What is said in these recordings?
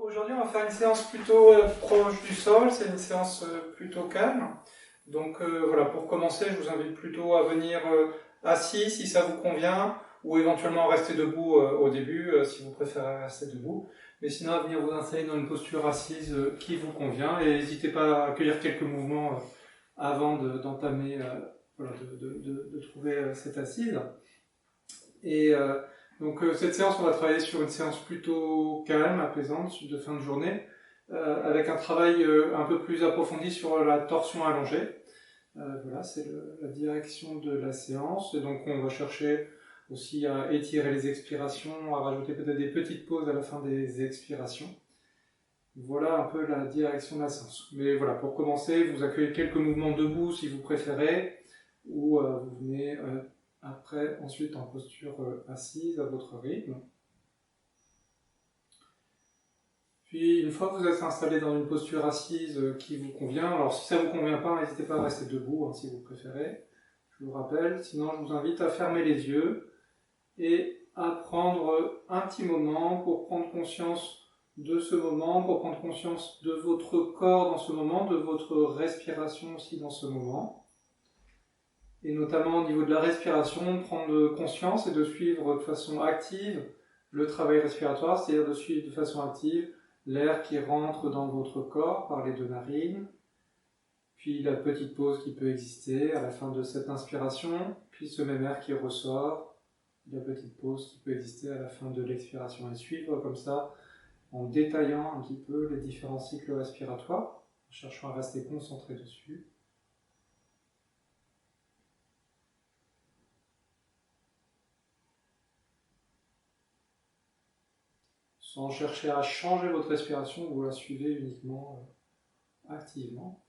Aujourd'hui, on va faire une séance plutôt proche du sol, c'est une séance plutôt calme. Donc voilà, pour commencer, je vous invite plutôt à venir assis si ça vous convient, ou éventuellement rester debout au début si vous préférez rester debout. Mais sinon, à venir vous installer dans une posture assise qui vous convient, et n'hésitez pas à accueillir quelques mouvements avant d'entamer, voilà, de trouver cette assise. Et donc cette séance, on va travailler sur une séance plutôt calme, apaisante, de fin de journée, avec un travail un peu plus approfondi sur la torsion allongée. Voilà, c'est la direction de la séance. Et donc on va chercher aussi à étirer les expirations, à rajouter peut-être des petites pauses à la fin des expirations. Voilà un peu la direction de la séance. Mais voilà, pour commencer, vous accueillez quelques mouvements debout si vous préférez, ou vous venez après, ensuite en posture assise à votre rythme. Puis une fois que vous êtes installé dans une posture assise qui vous convient, alors si ça ne vous convient pas, n'hésitez pas à rester debout si vous préférez, je vous rappelle, sinon je vous invite à fermer les yeux et à prendre un petit moment pour prendre conscience de ce moment, pour prendre conscience de votre corps dans ce moment, de votre respiration aussi dans ce moment. Et notamment au niveau de la respiration, prendre conscience et de suivre de façon active le travail respiratoire, c'est-à-dire de suivre de façon active l'air qui rentre dans votre corps par les deux narines, puis la petite pause qui peut exister à la fin de cette inspiration, puis ce même air qui ressort, la petite pause qui peut exister à la fin de l'expiration, et suivre comme ça en détaillant un petit peu les différents cycles respiratoires, en cherchant à rester concentré dessus. Sans chercher à changer votre respiration, vous la suivez uniquement activement.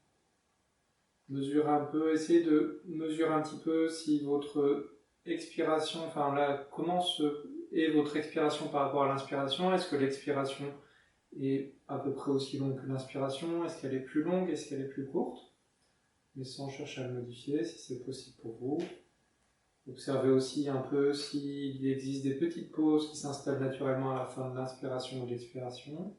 Mesurez un peu, essayez de mesurer un petit peu si votre expiration, enfin là, comment est votre expiration par rapport à l'inspiration. Est-ce que l'expiration est à peu près aussi longue que l'inspiration? Est-ce qu'elle est plus longue? Est-ce qu'elle est plus courte? Mais sans chercher à le modifier, si c'est possible pour vous. Observez aussi un peu s'il existe des petites pauses qui s'installent naturellement à la fin de l'inspiration ou de l'expiration.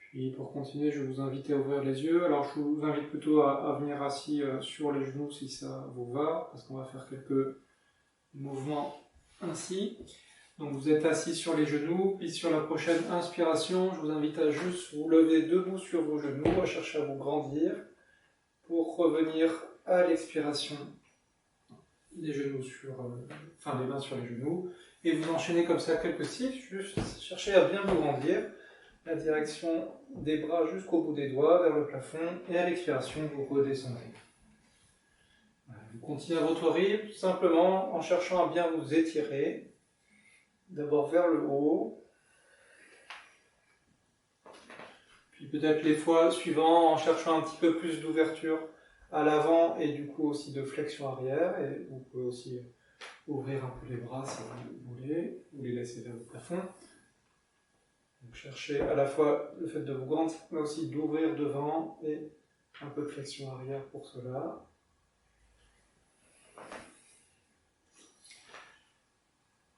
Puis pour continuer, je vais vous inviter à ouvrir les yeux. Alors je vous invite plutôt à venir assis sur les genoux si ça vous va, parce qu'on va faire quelques mouvements ainsi. Donc vous êtes assis sur les genoux, puis sur la prochaine inspiration, je vous invite à juste vous lever debout sur vos genoux, à chercher à vous grandir, pour revenir à l'expiration, les genoux les mains sur les genoux, et vous enchaînez comme ça quelques cycles, juste cherchez à bien vous grandir, la direction des bras jusqu'au bout des doigts, vers le plafond, et à l'expiration, vous redescendez. Vous continuez à votre rythme, simplement en cherchant à bien vous étirer, d'abord vers le haut, puis peut-être les fois suivantes en cherchant un petit peu plus d'ouverture à l'avant et du coup aussi de flexion arrière, et vous pouvez aussi ouvrir un peu les bras si vous voulez, ou les laisser vers le plafond. Donc cherchez à la fois le fait de vous grandir, mais aussi d'ouvrir devant et un peu de flexion arrière pour cela.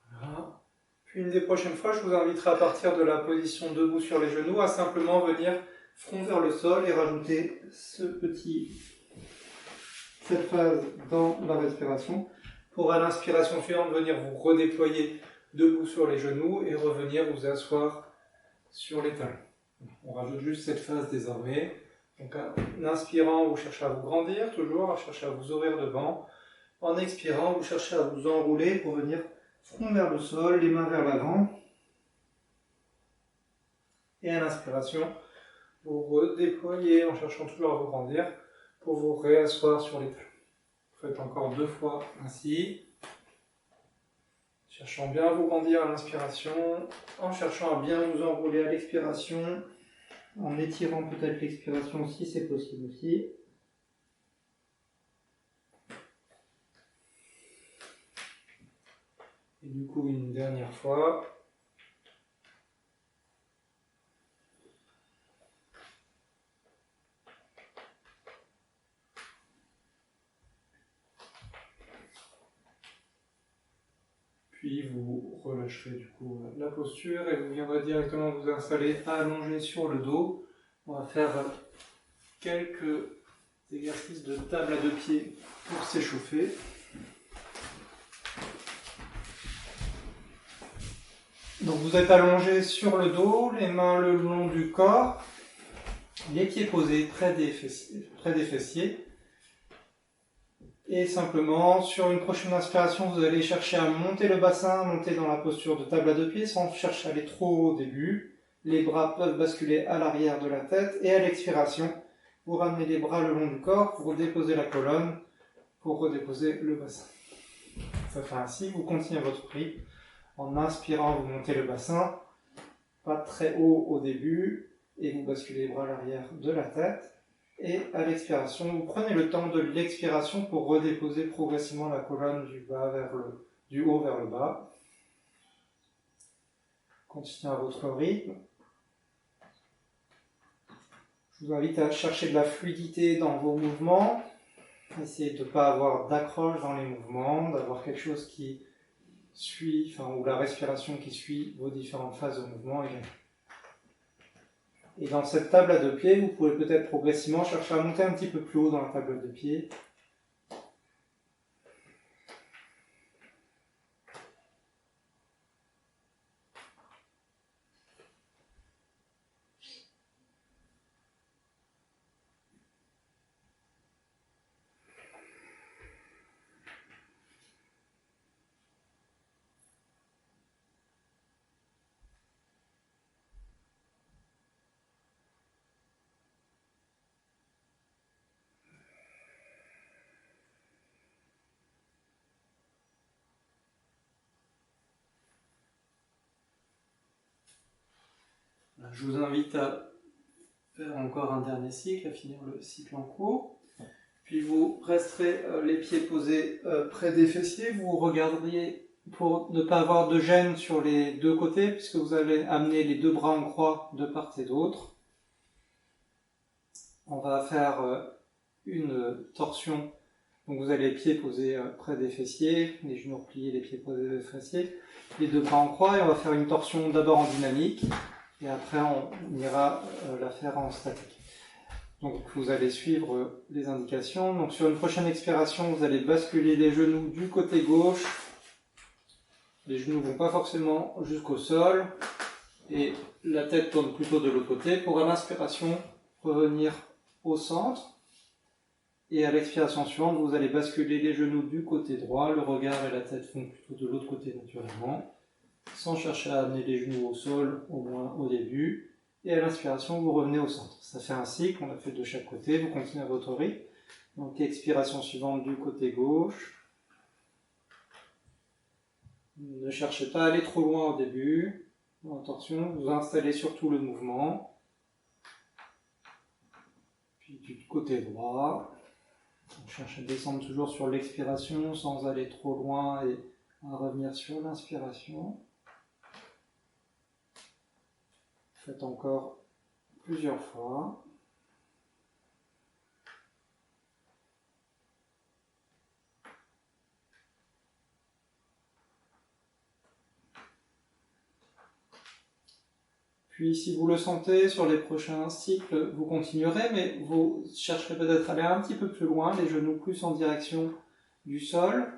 Voilà. Puis une des prochaines fois, je vous inviterai à partir de la position debout sur les genoux à simplement venir front vers le sol et rajouter cette phase dans la respiration. Pour à l'inspiration suivante, venir vous redéployer debout sur les genoux et revenir vous asseoir sur les talons. On rajoute juste cette phase désormais. Donc en inspirant, vous cherchez à vous grandir, toujours, à chercher à vous ouvrir devant. En expirant, vous cherchez à vous enrouler pour venir front vers le sol, les mains vers l'avant. Et à l'inspiration, vous redéployez en cherchant toujours à vous grandir pour vous réasseoir sur les talons. Vous faites encore 2 fois ainsi. Cherchant bien à vous grandir à l'inspiration, en cherchant à bien vous enrouler à l'expiration, en étirant peut-être l'expiration si c'est possible aussi. Et du coup, une dernière fois. Puis vous relâcherez du coup la posture et vous viendrez directement vous installer allongé sur le dos. On va faire quelques exercices de table à deux pieds pour s'échauffer. Donc vous êtes allongé sur le dos, les mains le long du corps, les pieds posés près des fessiers. Et simplement, sur une prochaine inspiration, vous allez chercher à monter le bassin, monter dans la posture de table à deux pieds, sans chercher à aller trop haut au début. Les bras peuvent basculer à l'arrière de la tête, et à l'expiration, vous ramenez les bras le long du corps, vous redéposez la colonne, pour redéposer le bassin. Ça fait ainsi, vous continuez votre rythme. En inspirant, vous montez le bassin, pas très haut au début, et vous basculez les bras à l'arrière de la tête. Et à l'expiration, vous prenez le temps de l'expiration pour redéposer progressivement la colonne du haut vers le bas. Continuez à votre rythme. Je vous invite à chercher de la fluidité dans vos mouvements. Essayez de ne pas avoir d'accroche dans les mouvements, d'avoir quelque chose qui suit, ou la respiration qui suit vos différentes phases de mouvement également. Et dans cette table à deux pieds, vous pouvez peut-être progressivement chercher à monter un petit peu plus haut dans la table à deux pieds. Je vous invite à faire encore un dernier cycle, à finir le cycle en cours. Puis vous resterez les pieds posés près des fessiers. Vous regarderiez pour ne pas avoir de gêne sur les deux côtés, puisque vous allez amener les deux bras en croix de part et d'autre. On va faire une torsion. Donc vous avez les pieds posés près des fessiers, les genoux repliés, les pieds posés des fessiers, les deux bras en croix, et on va faire une torsion d'abord en dynamique. Et après, on ira la faire en statique. Donc, vous allez suivre les indications. Donc, sur une prochaine expiration, vous allez basculer les genoux du côté gauche. Les genoux ne vont pas forcément jusqu'au sol. Et la tête tourne plutôt de l'autre côté. Pour à l'inspiration, revenir au centre. Et à l'expiration suivante, vous allez basculer les genoux du côté droit. Le regard et la tête vont plutôt de l'autre côté naturellement, sans chercher à amener les genoux au sol, au moins au début. Et à l'inspiration, vous revenez au centre. Ça fait un cycle, on l'a fait de chaque côté, vous continuez à votre rythme. Donc expiration suivante du côté gauche. Ne cherchez pas à aller trop loin au début. Attention, vous installez surtout le mouvement. Puis du côté droit. On cherche à descendre toujours sur l'expiration sans aller trop loin et à revenir sur l'inspiration. Faites encore plusieurs fois. Puis si vous le sentez, sur les prochains cycles, vous continuerez, mais vous chercherez peut-être à aller un petit peu plus loin, les genoux plus en direction du sol,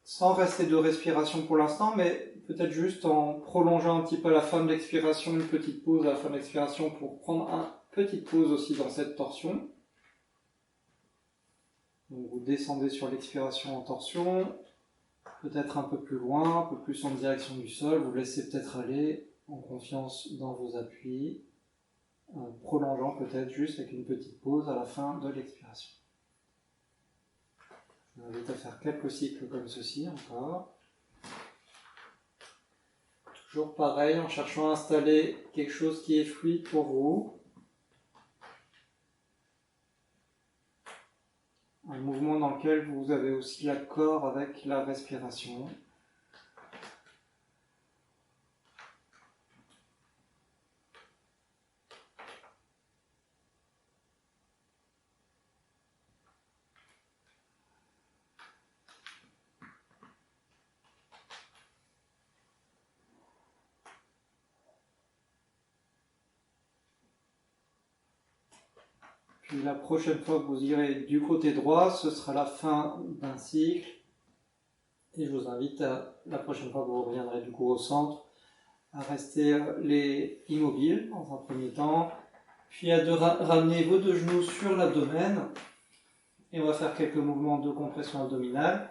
sans rester de respiration pour l'instant, mais peut-être juste en prolongeant un petit peu à la fin de l'expiration, une petite pause à la fin de l'expiration pour prendre une petite pause aussi dans cette torsion. Donc vous descendez sur l'expiration en torsion, peut-être un peu plus loin, un peu plus en direction du sol, vous laissez peut-être aller en confiance dans vos appuis, prolongeant peut-être juste avec une petite pause à la fin de l'expiration. Je vous invite à faire quelques cycles comme ceci encore. Toujours pareil, en cherchant à installer quelque chose qui est fluide pour vous. Un mouvement dans lequel vous avez aussi l'accord avec la respiration. Puis la prochaine fois que vous irez du côté droit, ce sera la fin d'un cycle. Et je vous invite la prochaine fois que vous reviendrez du coup au centre, à rester immobile dans un premier temps, puis à ramener vos deux genoux sur l'abdomen. Et on va faire quelques mouvements de compression abdominale.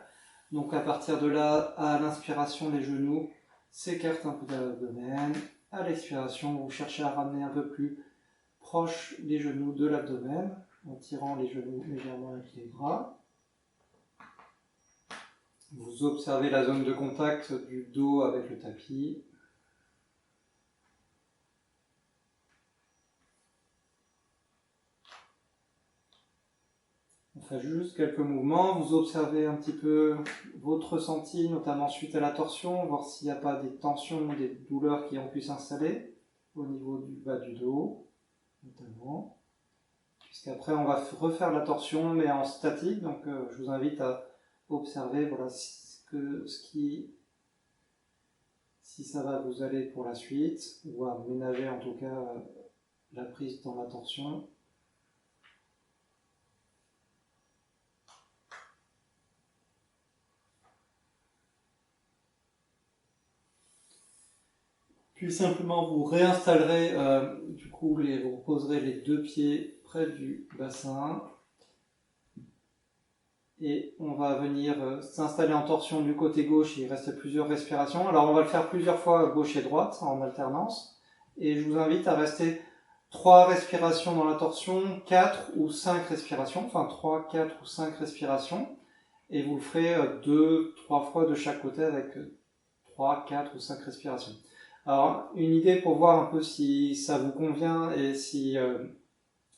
Donc à partir de là, à l'inspiration, les genoux s'écartent un peu de l'abdomen. À l'expiration, vous cherchez à ramener un peu plus proche les genoux de l'abdomen, en tirant les genoux légèrement avec les bras. Vous observez la zone de contact du dos avec le tapis. On fait juste quelques mouvements, vous observez un petit peu votre ressenti, notamment suite à la torsion, voir s'il n'y a pas des tensions ou des douleurs qui ont pu s'installer au niveau du bas du dos, notamment. Puisqu'après on va refaire la torsion, mais en statique, donc je vous invite à observer voilà, si ça va vous aller pour la suite, ou à ménager en tout cas la prise dans la torsion. Puis simplement vous réinstallerez, vous poserez les deux pieds près du bassin. Et on va venir s'installer en torsion du côté gauche, il reste plusieurs respirations. Alors on va le faire plusieurs fois gauche et droite en alternance. Et je vous invite à rester 3 respirations dans la torsion, 4 ou 5 respirations, enfin 3, 4 ou 5 respirations. Et vous le ferez 2, 3 fois de chaque côté avec 3, 4 ou 5 respirations. Alors une idée pour voir un peu si ça vous convient et si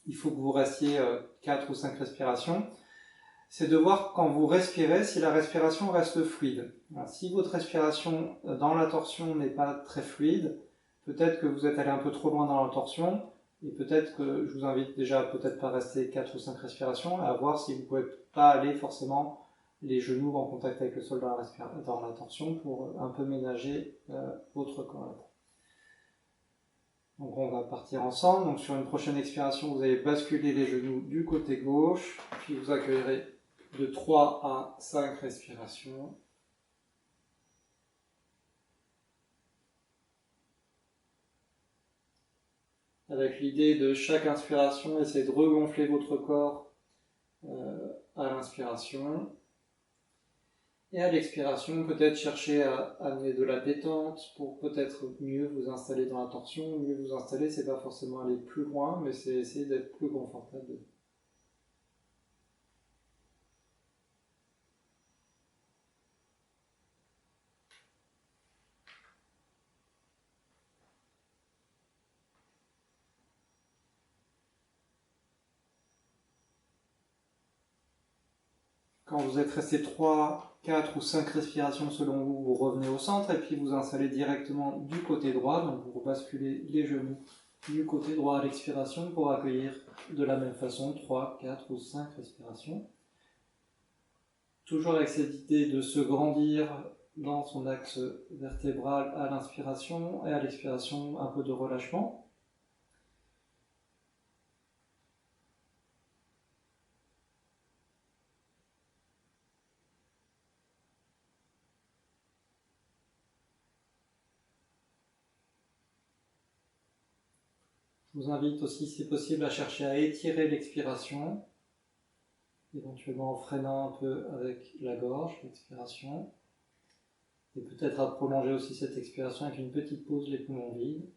il faut que vous restiez 4 ou 5 respirations, c'est de voir quand vous respirez si la respiration reste fluide. Alors, si votre respiration dans la torsion n'est pas très fluide, peut-être que vous êtes allé un peu trop loin dans la torsion, et peut-être que je vous invite déjà à peut-être pas rester 4 ou 5 respirations, à voir si vous ne pouvez pas aller forcément les genoux en contact avec le sol dans la torsion pour un peu ménager votre corps. Donc on va partir ensemble. Donc sur une prochaine expiration, vous allez basculer les genoux du côté gauche, puis vous accueillerez de 3 à 5 respirations. Avec l'idée de chaque inspiration, essayez de regonfler votre corps à l'inspiration. Et à l'expiration, peut-être chercher à amener de la détente pour peut-être mieux vous installer dans la torsion. Mieux vous installer, c'est pas forcément aller plus loin, mais c'est essayer d'être plus confortable. Quand vous êtes resté 3, 4 ou 5 respirations selon vous, vous revenez au centre et puis vous installez directement du côté droit. Donc vous basculez les genoux du côté droit à l'expiration pour accueillir de la même façon 3, 4 ou 5 respirations. Toujours avec cette idée de se grandir dans son axe vertébral à l'inspiration et à l'expiration un peu de relâchement. Je vous invite aussi, si possible, à chercher à étirer l'expiration, éventuellement en freinant un peu avec la gorge, l'expiration. Et peut-être à prolonger aussi cette expiration avec une petite pause, les poumons vides.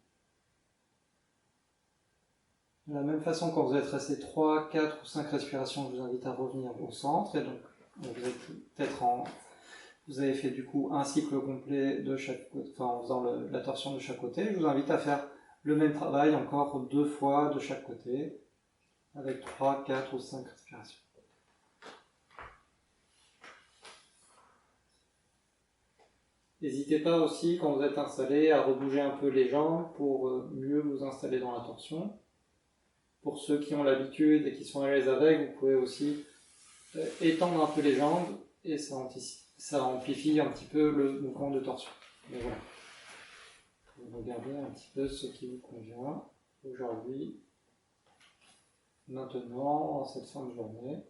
De la même façon, quand vous êtes resté 3, 4 ou 5 respirations, je vous invite à revenir au centre. Et donc, vous êtes peut-être vous avez fait du coup un cycle complet de chaque côté, enfin en faisant la torsion de chaque côté. Je vous invite à faire le même travail encore 2 fois de chaque côté, avec 3, 4 ou 5 respirations. N'hésitez pas aussi, quand vous êtes installé, à rebouger un peu les jambes pour mieux vous installer dans la torsion. Pour ceux qui ont l'habitude et qui sont à l'aise avec, vous pouvez aussi étendre un peu les jambes et ça amplifie un petit peu le mouvement de torsion. Mais voilà. Vous regardez un petit peu ce qui vous convient aujourd'hui. maintenant, en cette fin de journée.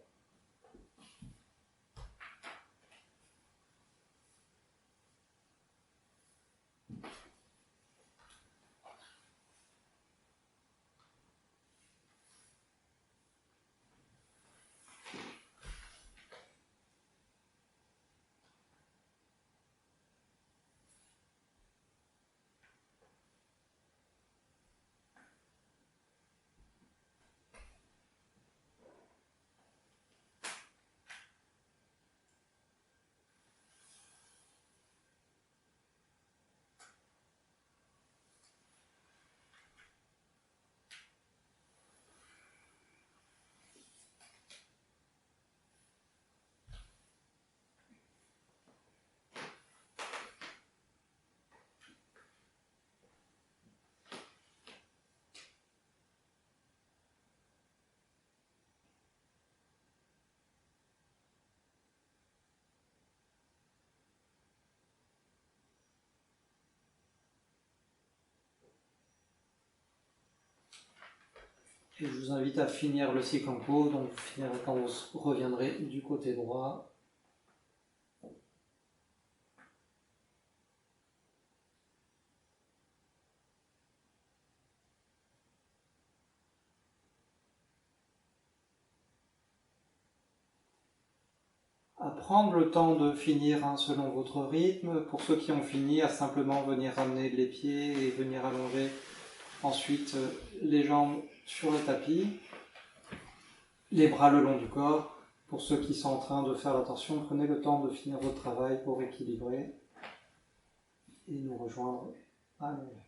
Et je vous invite à finir le cycle en pause, donc vous finirez quand vous reviendrez du côté droit. À prendre le temps de finir selon votre rythme. Pour ceux qui ont fini, à simplement venir ramener les pieds et venir allonger ensuite les jambes sur le tapis, les bras le long du corps. Pour ceux qui sont en train de faire la torsion, prenez le temps de finir votre travail pour équilibrer et nous rejoindre à nouveau.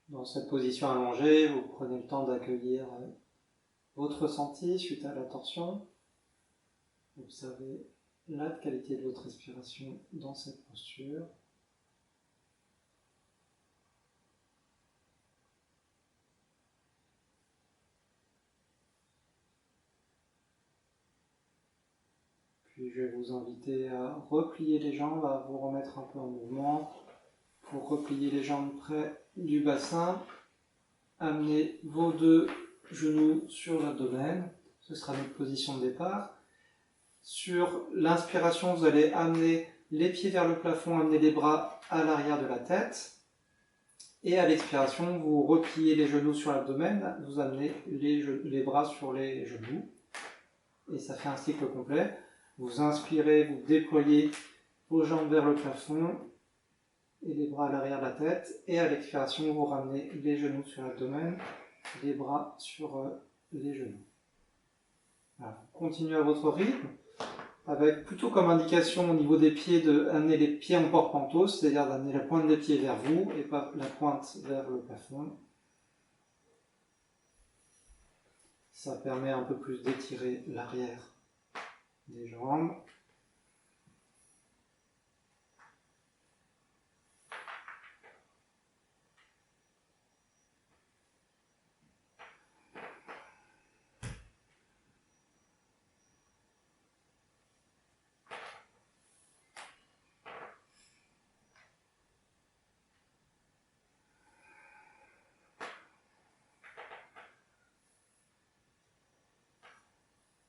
Dans cette position allongée, vous prenez le temps d'accueillir votre ressenti suite à la torsion. Observez la qualité de votre respiration dans cette posture. Puis je vais vous inviter à replier les jambes, à vous remettre un peu en mouvement. Pour replier les jambes près du bassin, amenez vos deux genoux sur l'abdomen. Ce sera notre position de départ. Sur l'inspiration, vous allez amener les pieds vers le plafond, amener les bras à l'arrière de la tête. Et à l'expiration, vous repliez les genoux sur l'abdomen, vous amenez les bras sur les genoux. Et ça fait un cycle complet. Vous inspirez, vous déployez vos jambes vers le plafond et les bras à l'arrière de la tête. Et à l'expiration, vous ramenez les genoux sur l'abdomen, les bras sur les genoux. Voilà. Continuez à votre rythme, avec plutôt comme indication au niveau des pieds d'amener les pieds en porte-manteau, c'est-à-dire d'amener la pointe des pieds vers vous et pas la pointe vers le plafond. Ça permet un peu plus d'étirer l'arrière des jambes.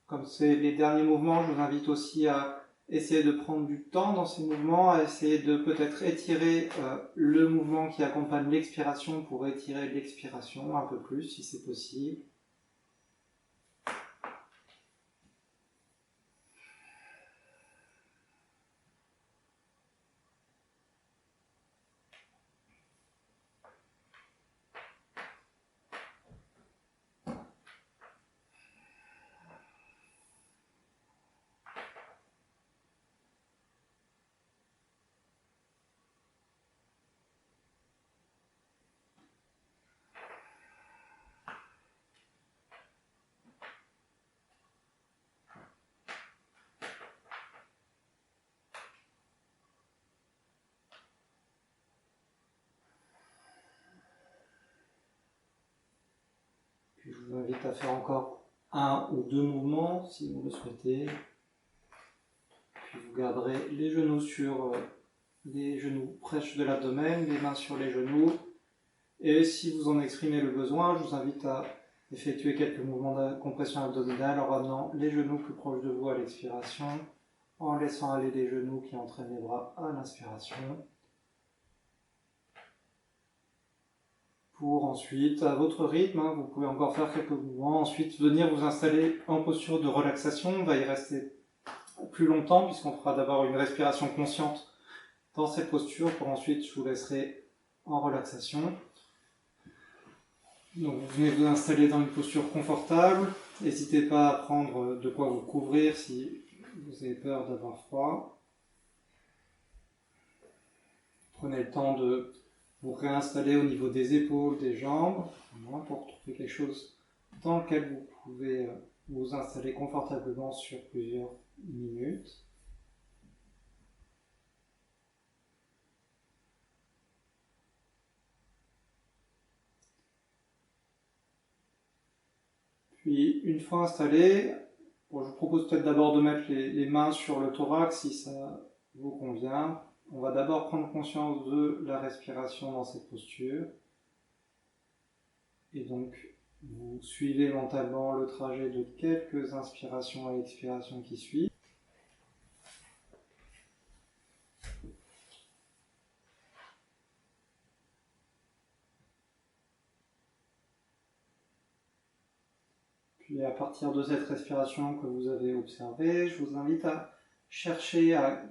Comme c'est les derniers mouvements, je vous invite aussi à essayer de prendre du temps dans ces mouvements, à essayer de peut-être étirer le mouvement qui accompagne l'expiration pour étirer l'expiration un peu plus si c'est possible. vous invite à faire encore 1 ou 2 mouvements si vous le souhaitez. Puis vous garderez les genoux sur les genoux proches de l'abdomen, les mains sur les genoux. Et si vous en exprimez le besoin, je vous invite à effectuer quelques mouvements de compression abdominale en ramenant les genoux plus proches de vous à l'expiration, en laissant aller les genoux qui entraînent les bras à l'inspiration. Pour ensuite, à votre rythme, vous pouvez encore faire quelques mouvements, ensuite venir vous installer en posture de relaxation. On va y rester plus longtemps puisqu'on fera d'abord une respiration consciente dans cette posture, pour ensuite je vous laisserai en relaxation. Donc vous venez vous installer dans une posture confortable. N'hésitez pas à prendre de quoi vous couvrir si vous avez peur d'avoir froid. Prenez le temps de vous réinstaller au niveau des épaules, des jambes, pour trouver quelque chose dans lequel vous pouvez vous installer confortablement sur plusieurs minutes. Puis, une fois installé, je vous propose peut-être d'abord de mettre les mains sur le thorax si ça vous convient. On va d'abord prendre conscience de la respiration dans cette posture. Et donc, vous suivez mentalement le trajet de quelques inspirations et expirations qui suivent. Puis à partir de cette respiration que vous avez observée, je vous invite à chercher à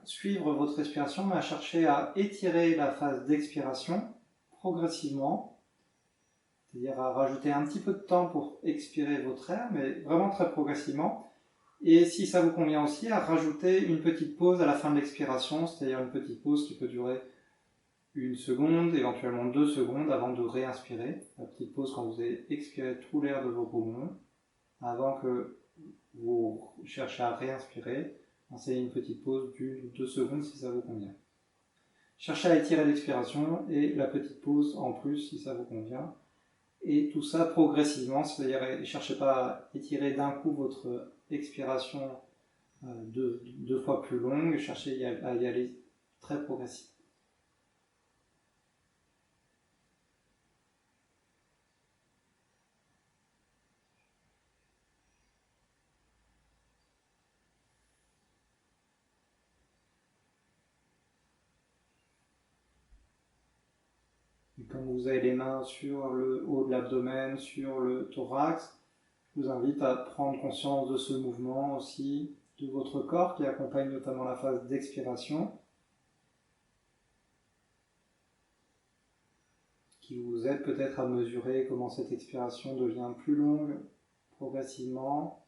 suivre votre respiration, mais à chercher à étirer la phase d'expiration progressivement, c'est-à-dire à rajouter un petit peu de temps pour expirer votre air, mais vraiment très progressivement. Et si ça vous convient aussi, à rajouter une petite pause à la fin de l'expiration, c'est-à-dire une petite pause qui peut durer 1 seconde, éventuellement 2 secondes avant de réinspirer. La petite pause quand vous avez expiré tout l'air de vos poumons, avant que vous cherchez à réinspirer. C'est une petite pause d'1 ou 2 secondes si ça vous convient. Cherchez à étirer l'expiration et la petite pause en plus si ça vous convient. Et tout ça progressivement, c'est-à-dire ne cherchez pas à étirer d'un coup votre expiration 2 fois plus longue, cherchez à y aller très progressivement. Et comme vous avez les mains sur le haut de l'abdomen, sur le thorax, je vous invite à prendre conscience de ce mouvement aussi, de votre corps qui accompagne notamment la phase d'expiration, qui vous aide peut-être à mesurer comment cette expiration devient plus longue progressivement,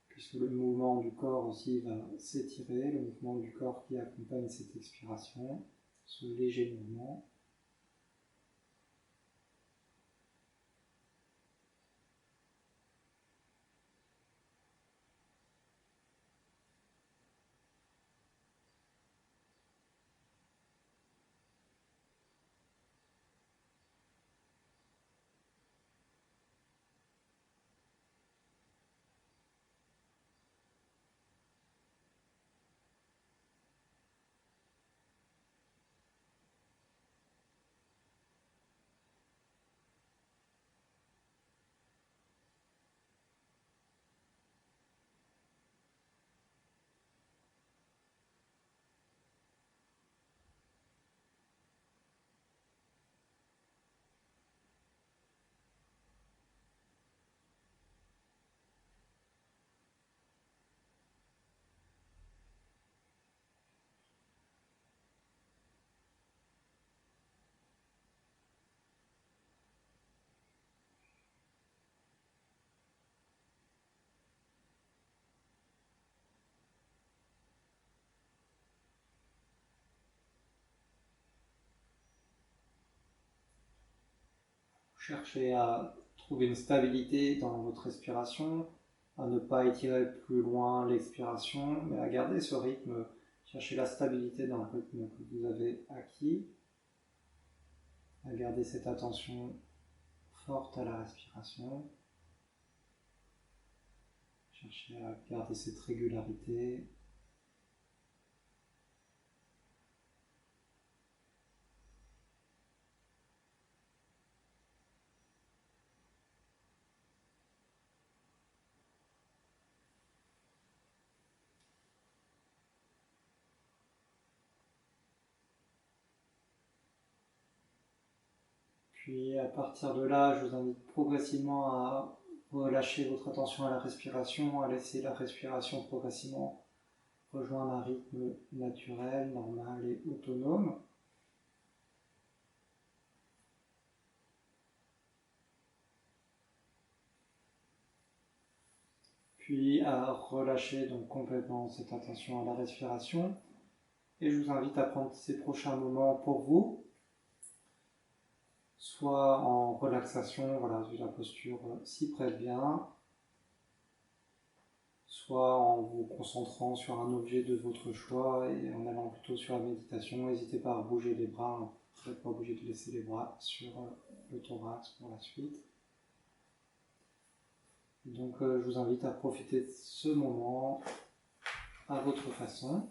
puisque le mouvement du corps aussi va s'étirer, le mouvement du corps qui accompagne cette expiration, ce léger mouvement. Cherchez à trouver une stabilité dans votre respiration, à ne pas étirer plus loin l'expiration, mais à garder ce rythme. Cherchez la stabilité dans le rythme que vous avez acquis, à garder cette attention forte à la respiration. Cherchez à garder cette régularité. Puis à partir de là, je vous invite progressivement à relâcher votre attention à la respiration, à laisser la respiration progressivement rejoindre un rythme naturel, normal et autonome. Puis à relâcher donc complètement cette attention à la respiration. Et je vous invite à prendre ces prochains moments pour vous, soit en relaxation, voilà, la posture s'y prête bien, soit en vous concentrant sur un objet de votre choix et en allant plutôt sur la méditation. N'hésitez pas à bouger les bras, vous n'êtes pas obligé de laisser les bras sur le thorax pour la suite. Donc je vous invite à profiter de ce moment à votre façon.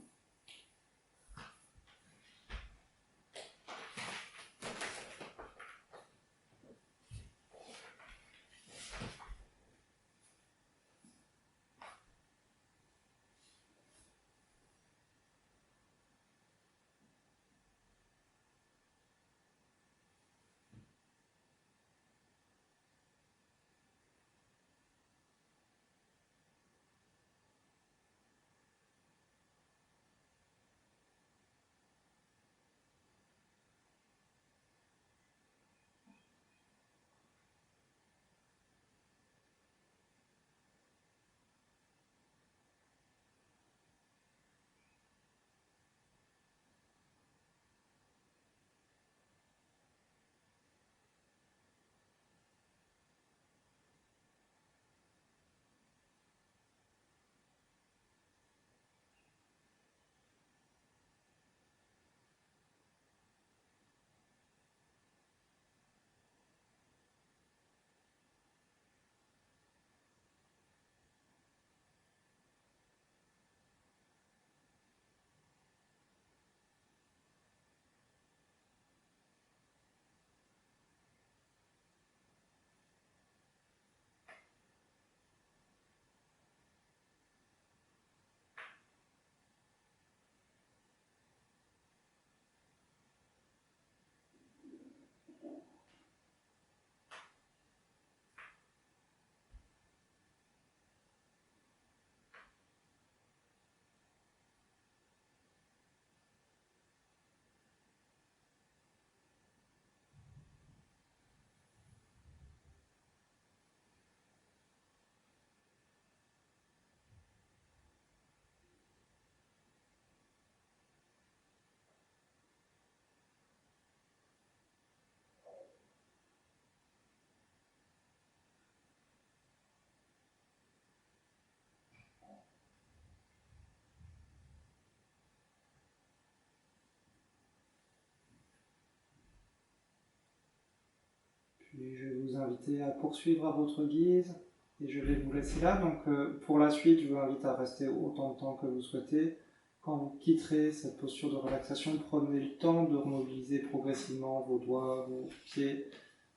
Puis je vais vous inviter à poursuivre à votre guise et je vais vous laisser là. Donc pour la suite, je vous invite à rester autant de temps que vous souhaitez. Quand vous quitterez cette posture de relaxation, prenez le temps de remobiliser progressivement vos doigts, vos pieds,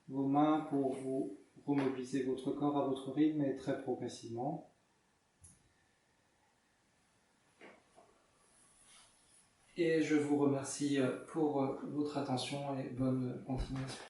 vos mains pour vous remobiliser votre corps à votre rythme et très progressivement. Et je vous remercie pour votre attention et bonne continuation.